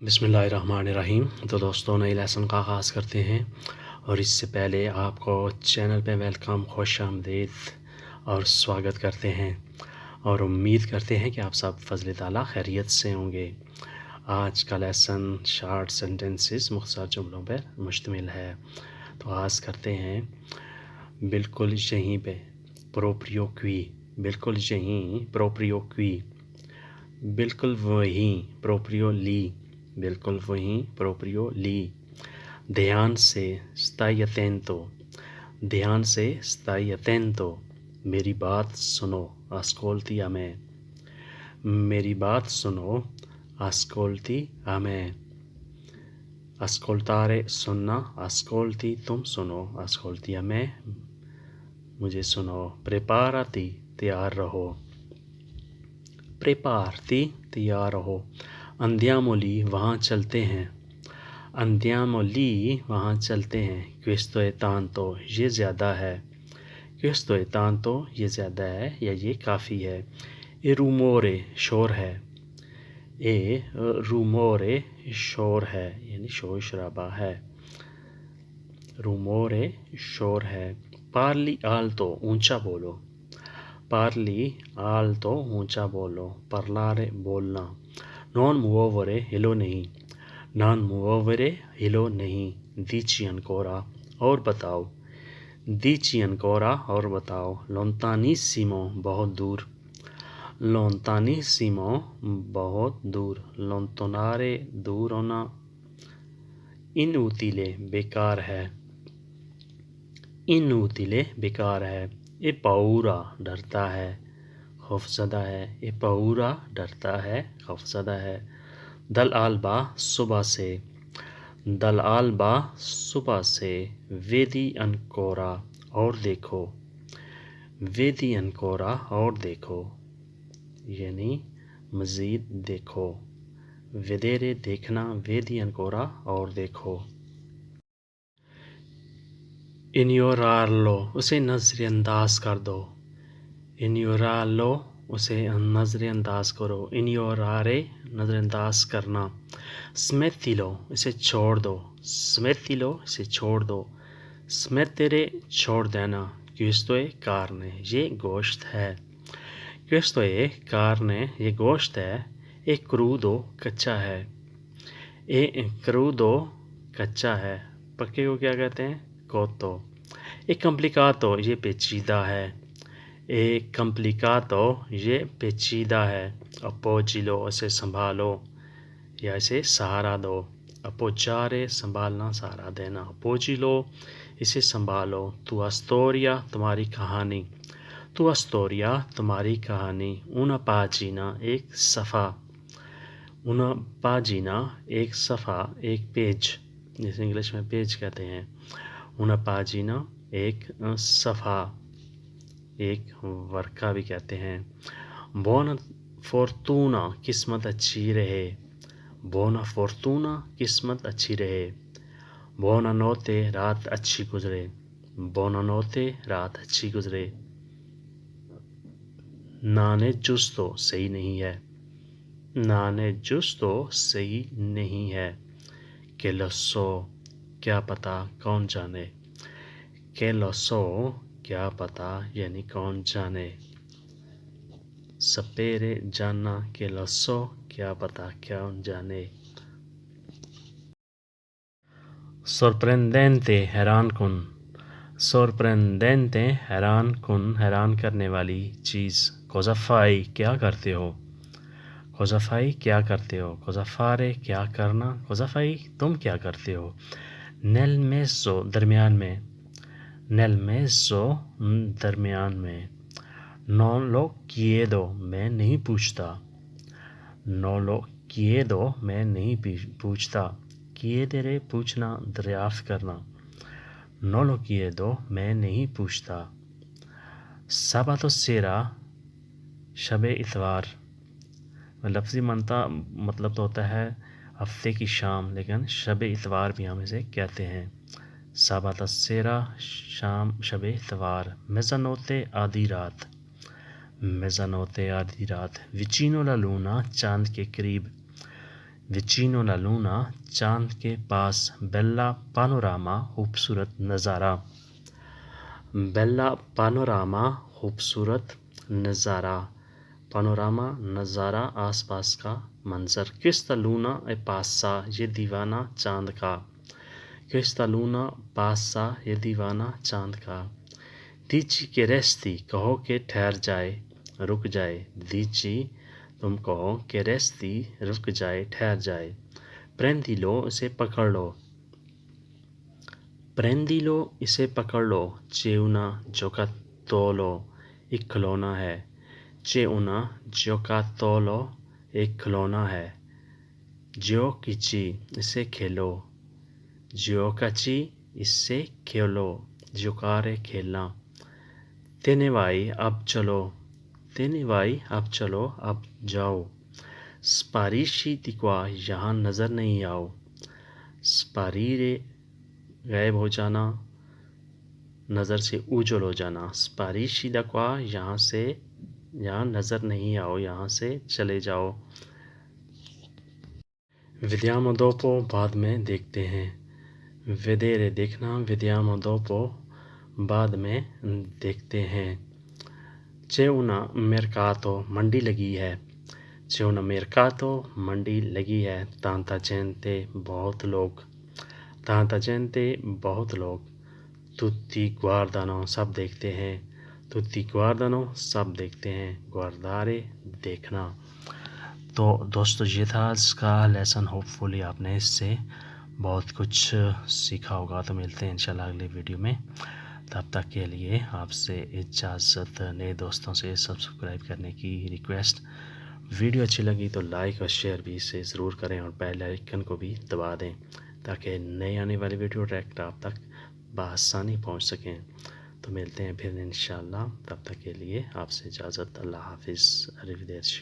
बिस्मिल्लाहिर्रहमानिर्रहीम। तो दोस्तों, नए लेसन का आगाज़ करते हैं और इससे पहले आपको चैनल पे वेलकम, खुश आमदीद और स्वागत करते हैं और उम्मीद करते हैं कि आप सब फ़ज़ल ताला खैरियत से होंगे। आज का लेसन शॉर्ट सेंटेंसेस मुख्तसर जुमलों पर मुश्तमिल है। तो आगाज़ करते हैं। बिल्कुल यहीं पे प्रोप्रियो क्वी, बिल्कुल यहीं प्रोप्रियो क्वी, बिल्कुल वहीं प्रोप्रियो ली, बिल्कुल वहीं प्रोप्रियो ली। ध्यान से स्टाई अटेंटो, ध्यान से स्टाई अटेंटो। मेरी बात सुनो, ascolti a me, मेरी बात सुनो, ascolti a me। ascoltare सुनना, ascolti तुम सुनो, ascolti a me मुझे सुनो। preparati तैयार रहो, preparati तैयार रहो। andiamo lì वहाँ चलते हैं, andiamo lì वहाँ चलते हैं। questo è tanto ये ज़्यादा है, questo è tanto ये ज़्यादा है या ये काफ़ी है। e rumore शोर है, e rumore शोर है यानी शोर शराबा है, rumore शोर है। parli alto ऊंचा बोलो, parli alto ऊंचा बोलो, parlare बोलना। non muovere हिलो नहीं, non muovere हिलो नहीं। dici ancora और बताओ, dici ancora और बताओ। lontanissimo बहुत दूर, lontanissimo बहुत दूर। lontanare दूर होना। inutile बेकार है, inutile बेकार है। e paura डरता है, खौफज़दा है। e paura डरता है, खौफज़दा है। दल आलबा सुबह से, दल आलबा सुबह से। वेदी अनकोरा और देखो, वेदी अनकोरा और देखो यानी मज़ीद देखो। वेदेरे देखना, वेदी अनकोरा और देखो। इन्योरालो उसे नज़रअंदाज कर दो, इन्योरालो उसे नज़रअंदाज करो। इन्योरारे नज़रअंदाज करना। स्मेतिलो इसे छोड़ दो, स्मेतिलो इसे छोड़ दो। स्मेतेरे छोड़ देना। क्विस्तोए कारने ये गोश्त है, क्विस्तोए कारने ये गोश्त है। एक क्रूदो कच्चा है, ए क्रूदो कच्चा है। पक्के को क्या कहते हैं? कोतो। एक कम्प्लिकातो ये पेचीदा है, एक कम्प्लिकातो ये पेचीदा है। अपोजिलो इसे संभालो या इसे सहारा दो। अपोचारे संभालना, सहारा देना। अपोजिलो इसे संभालो। तू अस्तोरिया तुम्हारी कहानी, तू अस्तोरिया तुम्हारी कहानी। उना पाजीना एक सफ़ा, उना पाजीना एक सफ़ा, एक पेज जिसे इंग्लिश में पेज कहते हैं। उना पाजीना एक सफ़ा, एक वर्का भी कहते हैं। बोना फोर्तूना किस्मत अच्छी रहे, बोना फोर्तूना किस्मत अच्छी रहे। बोना नोते रात अच्छी गुजरे, बोना नोते रात अच्छी गुजरे। नाने जुस्तो सही नहीं है, नाने जुस्तो सही नहीं है। के लसो क्या पता, कौन जाने। के लसो क्या पता यानी कौन जाने। सपेरे जानना, के लसो क्या पता, कौन जाने। sorprendente हैरान कुन, sorprendente हैरान कुन, हैरान करने वाली चीज़। cosa fai क्या करते हो, cosa fai क्या करते हो। cosa fare क्या करना, cosa fai तुम क्या करते हो। nel mezzo दरमियान में, nel mezzo दरमियान में। non lo chiedo मैं नहीं पूछता, non lo chiedo मैं नहीं पूछता। chiedere पूछना, दरियाफ्त करना। non lo chiedo मैं नहीं पूछता। sabato sera शबे इतवार, लफ्ज़ी मतलब तो होता है हफ्ते की शाम, लेकिन शबे इतवार भी हम इसे कहते हैं। साबाता सेरा शाम, शबे इतवार। मेज़ानोते आधी रात, मेज़ानोते आधी रात। विचिनो ला लूना चांद के करीब, विचिनो ला लूना, चांद के पास बेल्ला पानोरामा, खूबसूरत नज़ारा। बेल्ला पानोरामा, खूबसूरत नज़ारा। पानोरामा नज़ारा, आसपास का मंजर। क्विस्ता लूना ए पासा, ये दीवाना चांद का। क्विस्ता लूना पासा, ये दीवाना चांद का। दीची के रेस्ती, कहो के ठहर जाए, रुक जाए। दीची, तुम कहो के रेस्ती, रुक जाए, ठहर जाए। प्रेंदी लो, इसे पकड़ लो। प्रेंदी लो, इसे पकड़ लो। चेउना जोका तोलो, एक खिलौना है। चेउना जोका तोलो, एक खिलौना है। ज्यो किची, इसे खेलो। ज्यो कची, इससे खेलो। जुकारे, खेलना। तेने भाई, अब चलो। तेने भाई, अब चलो, अब जाओ। स्पारिशी तिक्वा, यहाँ नज़र नहीं आओ। स्पारीरे, गायब हो जाना, नज़र से उजल हो जाना। स्पारिशी दक्वा, यहाँ नज़र नहीं आओ, यहाँ से चले जाओ। विद्यामो दोपो, बाद में देखते हैं। वेदेरे, देखना। विद्यामो दोपो, बाद में देखते हैं। चेउना मेरकातो, मंडी लगी है। चेउना मेरकातो, मंडी लगी है। तांता चेंते, बहुत लोग। तांता चेंते, बहुत लोग। तुत्ती ग्वारदानो, सब देखते हैं। तुत्ती ग्वारदानो, सब देखते हैं। ग्वारदारे, देखना। तो दोस्तों, ये था आज का लेसन। होपफुली आपने इससे बहुत कुछ सीखा होगा। तो मिलते हैं इंशाल्लाह अगले वीडियो में। तब तक के लिए आपसे इजाज़त। नए दोस्तों से सब्सक्राइब करने की रिक्वेस्ट। वीडियो अच्छी लगी तो लाइक और शेयर भी इसे ज़रूर करें और बेल आइकन को भी दबा दें ताकि नए आने वाली वीडियो डायरेक्ट आप तक बआसानी पहुंच सकें। तो मिलते हैं फिर इंशाल्लाह। तब तक के लिए आपसे इजाज़त। अल्लाह हाफिज़। अरिवदेश।